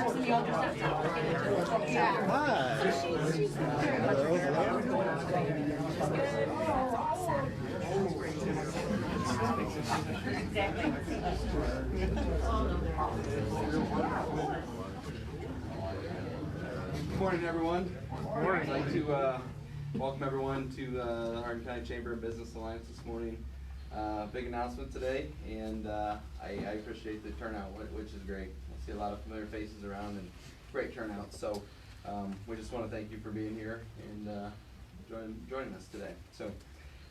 Good morning, everyone. I'd like to welcome everyone to the Hardin County Chamber of Business Alliance this morning. Big announcement today, and I appreciate the turnout, which is great. I see a lot of familiar faces around and great turnout. So we just want to thank you for being here and joining us today. So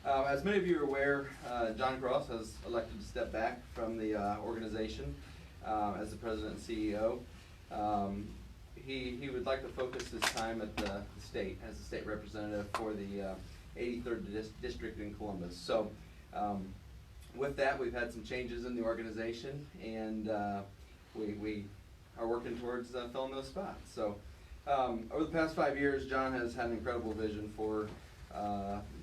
as many of you are aware, John Cross has elected to step back from the organization as the president and CEO. He would like to focus his time at the state as a state representative for the 83rd District in Columbus. So with that, we've had some changes in the organization, and we are working towards filling those spots. So over the past 5 years, John has had an incredible vision for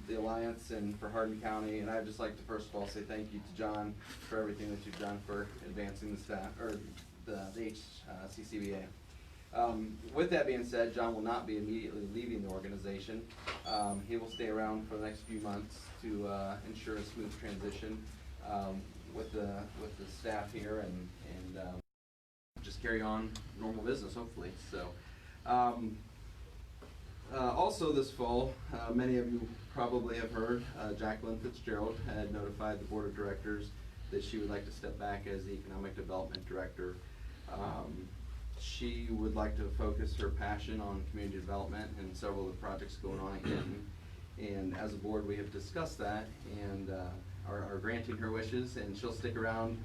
the Alliance and for Hardin County, and I'd just like to first of all say thank you to John for everything that you've done for advancing the staff, or the HCCBA. With that being said, John will not be immediately leaving the organization. He will stay around for the next few months to ensure a smooth transition with the staff here and just carry on normal business, hopefully. So, also this fall, many of you probably have heard, Jacqueline Fitzgerald had notified the board of directors that she would like to step back as the economic development director. She would like to focus her passion on community development and several of the projects going on at Hinton. And as a board, we have discussed that and are granting her wishes, and she'll stick around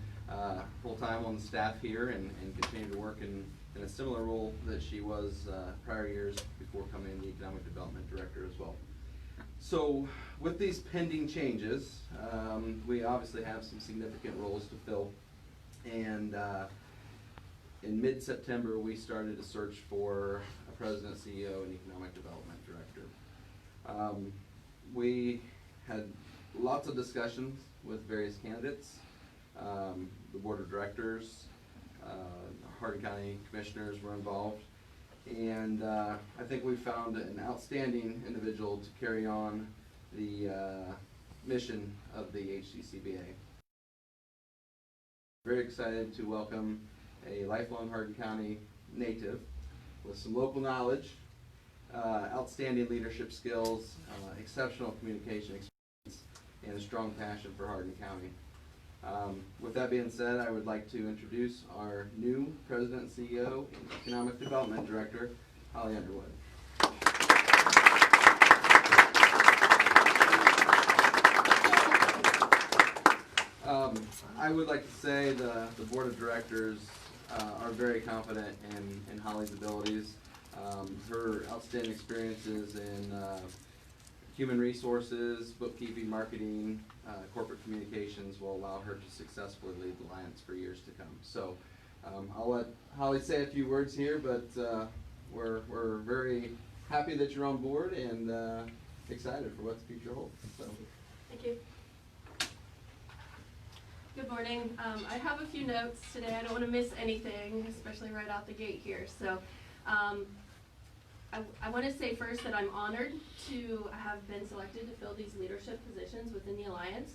full-time on the staff here and continue to work in a similar role that she was prior years before coming the economic development director as well. So with these pending changes, we obviously have some significant roles to fill, and in mid-September, we started a search for a president, CEO, and economic development director. We had lots of discussions with various candidates, the board of directors, Hardin County commissioners were involved, and I think we found an outstanding individual to carry on the mission of the HCCBA. Very excited to welcome a lifelong Hardin County native with some local knowledge, outstanding leadership skills, exceptional communication experience, and a strong passion for Hardin County. With that being said, I would like to introduce our new President, CEO, and Economic Development Director, Holli Underwood. I would like to say the board of directors are very confident in Holli's abilities. Her outstanding experiences in human resources, bookkeeping, marketing, corporate communications will allow her to successfully lead the Alliance for years to come. So I'll let Holli say a few words here, but we're very happy that you're on board and excited for what the future holds. So. Thank you. Good morning. I have a few notes today. I don't want to miss anything, especially right out the gate here. So I want to say first that I'm honored to have been selected to fill these leadership positions within the Alliance.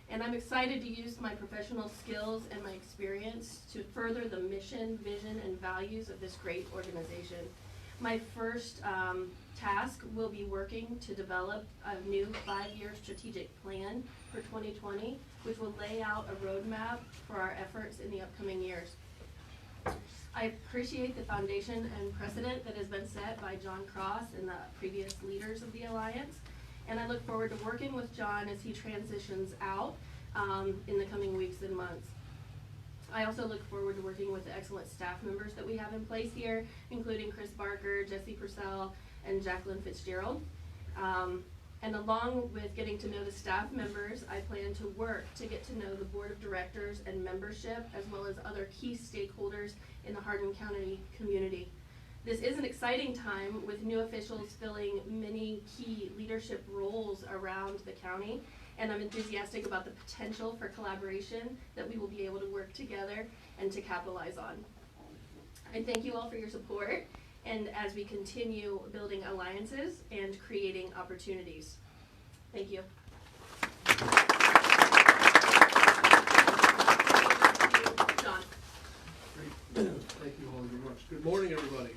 And I'm excited to use my professional skills and my experience to further the mission, vision, and values of this great organization. My first task will be working to develop a new 5-year strategic plan for 2020, which will lay out a roadmap for our efforts in the upcoming years. I appreciate the foundation and precedent that has been set by John Cross and the previous leaders of the Alliance, and I look forward to working with John as he transitions out in the coming weeks and months. I also look forward to working with the excellent staff members that we have in place here, including Chris Barker, Jesse Purcell, and Jacqueline Fitzgerald. And along with getting to know the staff members, I plan to work to get to know the board of directors and membership, as well as other key stakeholders in the Hardin County community. This is an exciting time with new officials filling many key leadership roles around the county, and I'm enthusiastic about the potential for collaboration that we will be able to work together and to capitalize on. I thank you all for your support, and as we continue building alliances and creating opportunities. Thank you. John. Great. Thank you, Holly, very much. Good morning, everybody.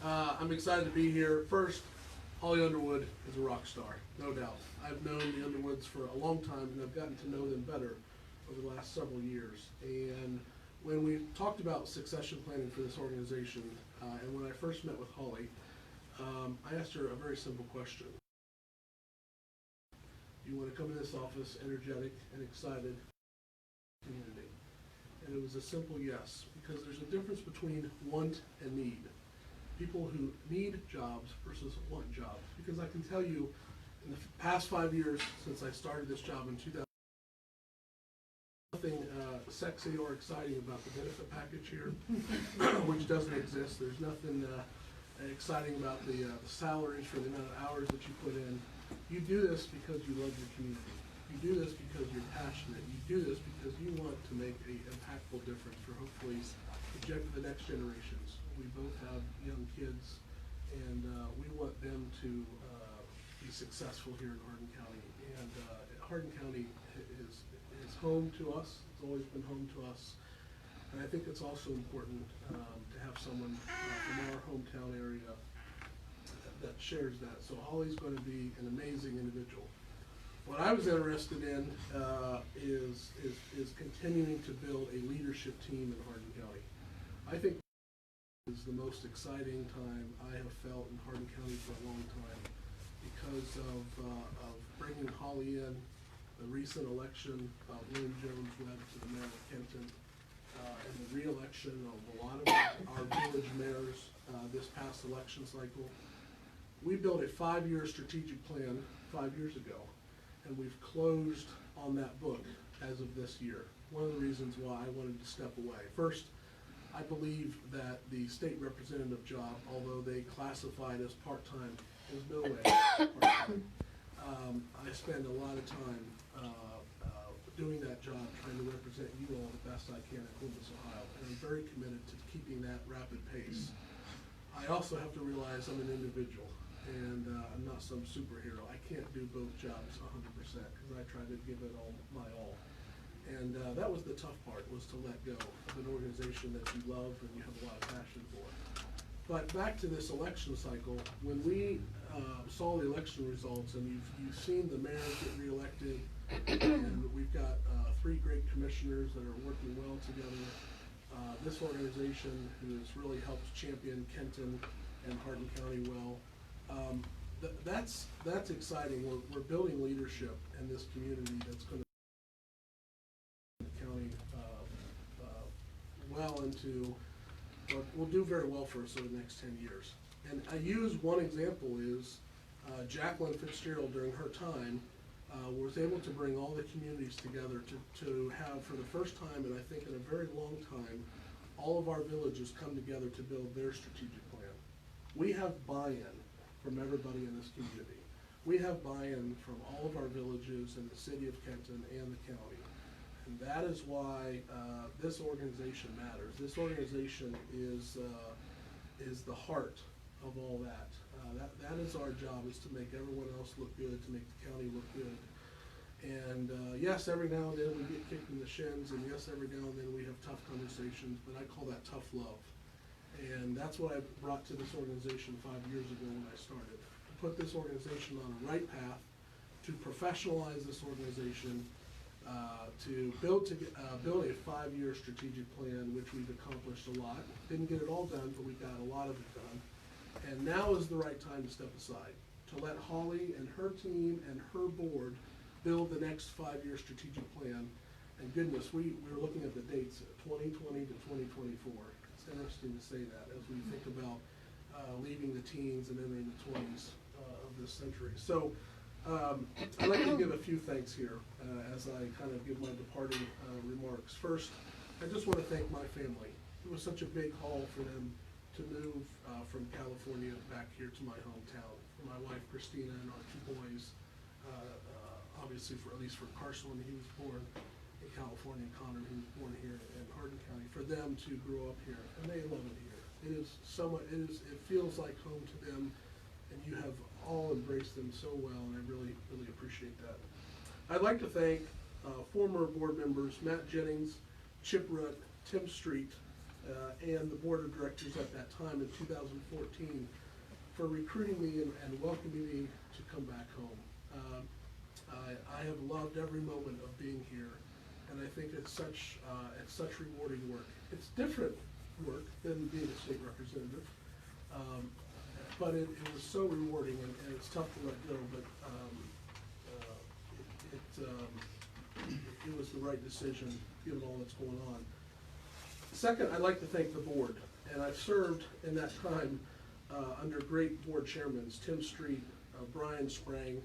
I'm excited to be here. First, Holly Underwood is a rock star, no doubt. I've known the Underwoods for a long time, and I've gotten to know them better over the last several years. And when we talked about succession planning for this organization, and when I first met with Holly, I asked her a very simple question. You want to come in this office energetic and excited community? And it was a simple yes, because there's a difference between want and need. People who need jobs versus want jobs. Because I can tell you, in the past 5 years since I started this job in 2000, nothing sexy or exciting about the benefit package here, which doesn't exist. There's nothing exciting about the salaries for the amount of hours that you put in. You do this because you love your community. You do this because you're passionate. You do this because you want to make an impactful difference for hopefully the next generations. We both have young kids, and we want them to be successful here in Hardin County. And Hardin County is home to us. It's always been home to us. And I think it's also important to have someone from our hometown area that shares that. So Holly's going to be an amazing individual. What I was interested in is continuing to build a leadership team in Hardin County. I think is the most exciting time I have felt in Hardin County for a long time because of bringing Holly in, the recent election of William Jones Webb to the mayor of Kenton, and the re-election of a lot of our village mayors this past election cycle. We built a 5-year strategic plan 5 years ago, and we've closed on that book as of this year. One of the reasons why I wanted to step away. First, I believe that the state representative job, although they classified as part-time, is no way part-time. I spend a lot of time doing that job, trying to represent you all the best I can in Columbus, Ohio, and I'm very committed to keeping that rapid pace. I also have to realize I'm an individual, and I'm not some superhero. I can't do both jobs 100% because I try to give it all my all. And that was the tough part, was to let go of an organization that you love and you have a lot of passion for. But back to this election cycle, when we saw the election results, and you've seen the mayors get reelected, and we've got 3 great commissioners that are working well together. This organization has really helped champion Kenton and Hardin County well. That's exciting. We're building leadership in this community that's going to county well into, will do very well for us over the next 10 years. And I use one example is Jacqueline Fitzgerald during her time was able to bring all the communities together to have, for the first time, and I think in a very long time, all of our villages come together to build their strategic plan. We have buy-in from everybody in this community. We have buy-in from all of our villages in the city of Kenton and the county. And that is why this organization matters. This organization is the heart of all that. That is our job, is to make everyone else look good, to make the county look good. And yes, every now and then we get kicked in the shins, and yes, every now and then we have tough conversations, but I call that tough love. And that's what I brought to this organization 5 years ago when I started. To put this organization on a right path, to professionalize this organization, to build a 5-year strategic plan, which we've accomplished a lot. Didn't get it all done, but we got a lot of it done. And now is the right time to step aside, to let Holly and her team and her board build the next 5-year strategic plan. And goodness, we're looking at the dates, 2020 to 2024. It's interesting to say that as we think about leaving the teens and entering the 20s of this century. So I'd like to give a few thanks here as I kind of give my departing remarks. First, I just want to thank my family. It was such a big haul for them to move from California back here to my hometown. For my wife, Christina, and our 2 boys, obviously at least for Carson when he was born in California, Connor, who was born here in Hardin County, for them to grow up here, and they love it here. is so much, it feels like home to them, and you have all embraced them so well, and I really, really appreciate that. I'd like to thank former board members Matt Jennings, Chip Rutt, Tim Street, and the board of directors at that time in 2014 for recruiting me and welcoming me to come back home. I have loved every moment of being here, and I think it's such rewarding work. It's different work than being a state representative, but it was so rewarding, and it's tough to let go, but it was the right decision given all that's going on. Second, I'd like to thank the board, and I've served in that time under great board chairmen, Tim Street, Brian Sprang,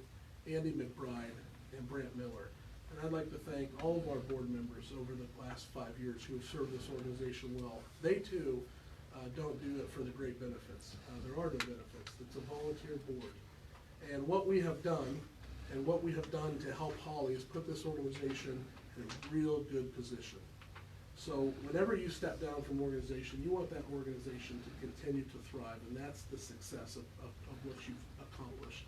Andy McBride, and Brant Miller. And I'd like to thank all of our board members over the last 5 years who have served this organization well. They too don't do it for the great benefits. There are no benefits. It's a volunteer board. And what we have done, and what we have done to help Holli, is put this organization in a real good position. So whenever you step down from organization, you want that organization to continue to thrive, and that's the success of what you've accomplished.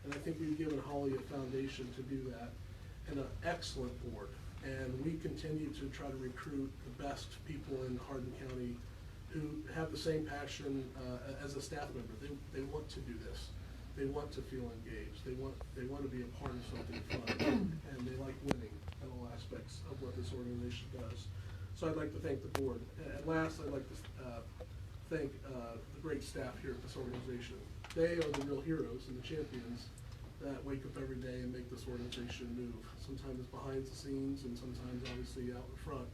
And I think we've given Holli a foundation to do that, and an excellent board. And we continue to try to recruit the best people in Hardin County who have the same passion as a staff member. They want to do this. They want to feel engaged. They want to be a part of something fun, and they like winning in all aspects of what this organization does. So I'd like to thank the board. And last, I'd like to thank the great staff here at this organization. They are the real heroes and the champions that wake up every day and make this organization move. Sometimes it's behind the scenes, and sometimes obviously out in front.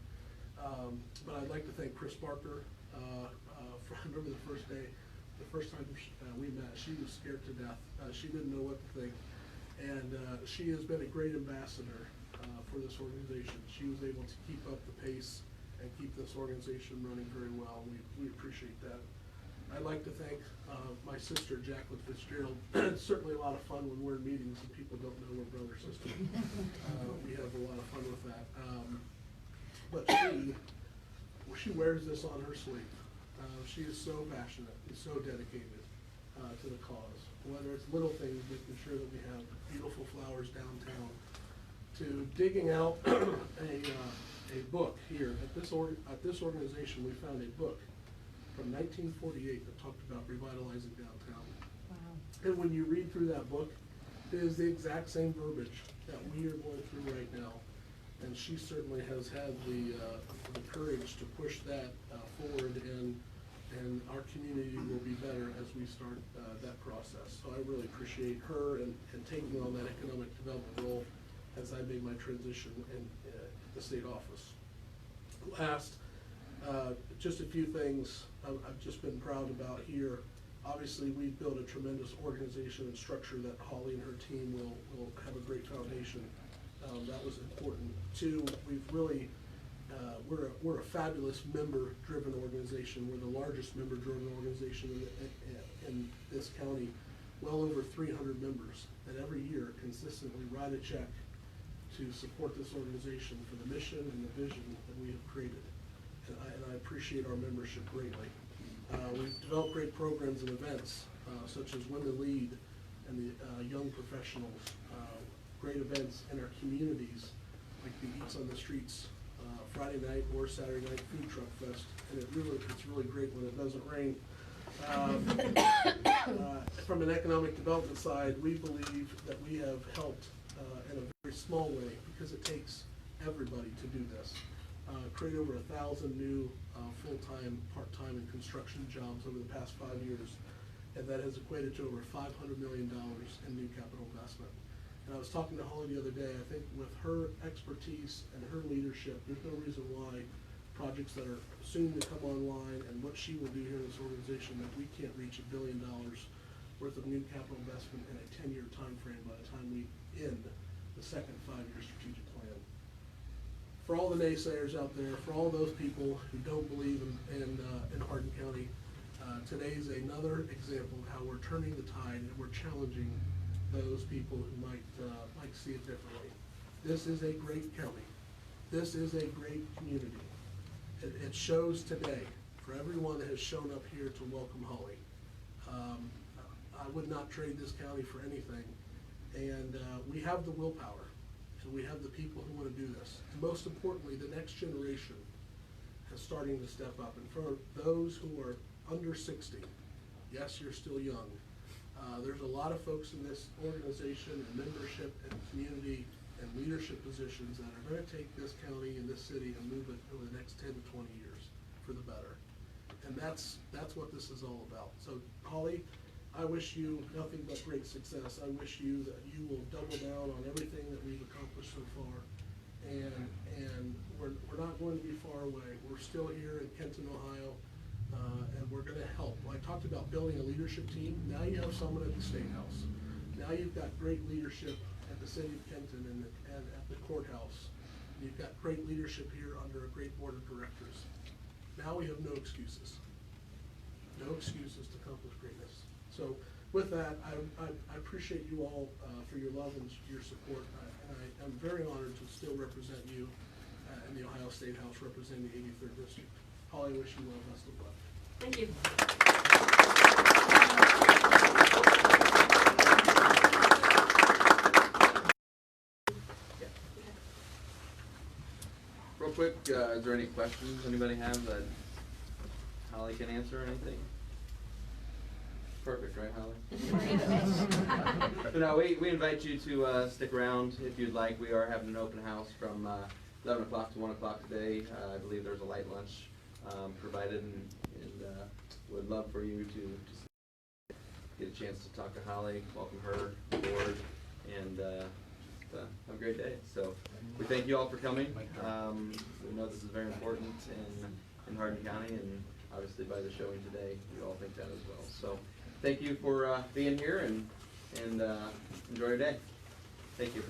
But I'd like to thank Chris Barker. I remember the first day, the first time we met, she was scared to death. She didn't know what to think. And she has been a great ambassador for this organization. She was able to keep up the pace and keep this organization running very well. We appreciate that. I'd like to thank my sister, Jacqueline Fitzgerald. It's certainly a lot of fun when we're in meetings and people don't know we're brother and sister. We have a lot of fun with that. But she wears this on her sleeve. She is so passionate and so dedicated to the cause. Whether it's little things, making sure that we have beautiful flowers downtown, to digging out a book here at this organization. We found a book from 1948 that talked about revitalizing downtown. Wow. And when you read through that book, it is the exact same verbiage that we are going through right now. And she certainly has had the courage to push that forward, and our community will be better as we start that process. So I really appreciate her and taking on that economic development role as I made my transition in the state office. Last, just a few things I've just been proud about here. Obviously, we've built a tremendous organization and structure that Holli and her team will have a great foundation. That was important. Two, we've really, we're a fabulous member-driven organization. We're the largest member-driven organization in this county, well over 300 members that every year consistently write a check to support this organization for the mission and the vision that we have created. And I appreciate our membership greatly. We've developed great programs and events, such as Women Lead and the Young Professionals, great events in our communities, like the Eats on the Streets Friday night or Saturday night food truck fest, and it's really great when it doesn't rain. From an economic development side, we believe that we have helped in a very small way, because it takes everybody to do this. Create over 1,000 new full-time, part-time, and construction jobs over the past 5 years, and that has equated to over $500 million in new capital investment. And I was talking to Holli the other day. I think with her expertise and her leadership, there's no reason why projects that are soon to come online and what she will do here in this organization, that we can't reach $1 billion worth of new capital investment in a 10-year time frame by the time we end the second 5-year strategic plan. For all the naysayers out there, for all those people who don't believe in Hardin County, today is another example of how we're turning the tide and we're challenging those people who might see it differently. This is a great county. This is a great community. It shows today, for everyone that has shown up here to welcome Holly. I would not trade this county for anything, and we have the willpower, and we have the people who want to do this. And most importantly, the next generation is starting to step up. And for those who are under 60, yes, you're still young. There's a lot of folks in this organization and membership and community and leadership positions that are going to take this county and this city and move it over the next 10 to 20 years for the better. And that's what this is all about. So, Holly, I wish you nothing but great success. I wish you that you will double down on everything that we've accomplished so far. And we're not going to be far away. We're still here in Kenton, Ohio, and we're going to help. Well, I talked about building a leadership team. Now you have someone at the State House. Now you've got great leadership at the city of Kenton and at the courthouse. You've got great leadership here under a great board of directors. Now we have no excuses. No excuses to accomplish greatness. So with that, I appreciate you all for your love and your support. I'm very honored to still represent you in the Ohio State House, representing the 83rd District. Holly, I wish you well. Best of luck. Thank you. Real quick, is there any questions anybody have that Holly can answer or anything? Perfect, right, Holly? So now we invite you to stick around if you'd like. We are having an open house from 11 o'clock to 1 o'clock today. I believe there's a light lunch provided, and would love for you to get a chance to talk to Holly, welcome her aboard, and have a great day. So we thank you all for coming. We know this is very important in Hardin County, and obviously by the showing today, we all think that as well. So thank you for being here, and enjoy your day. Thank you.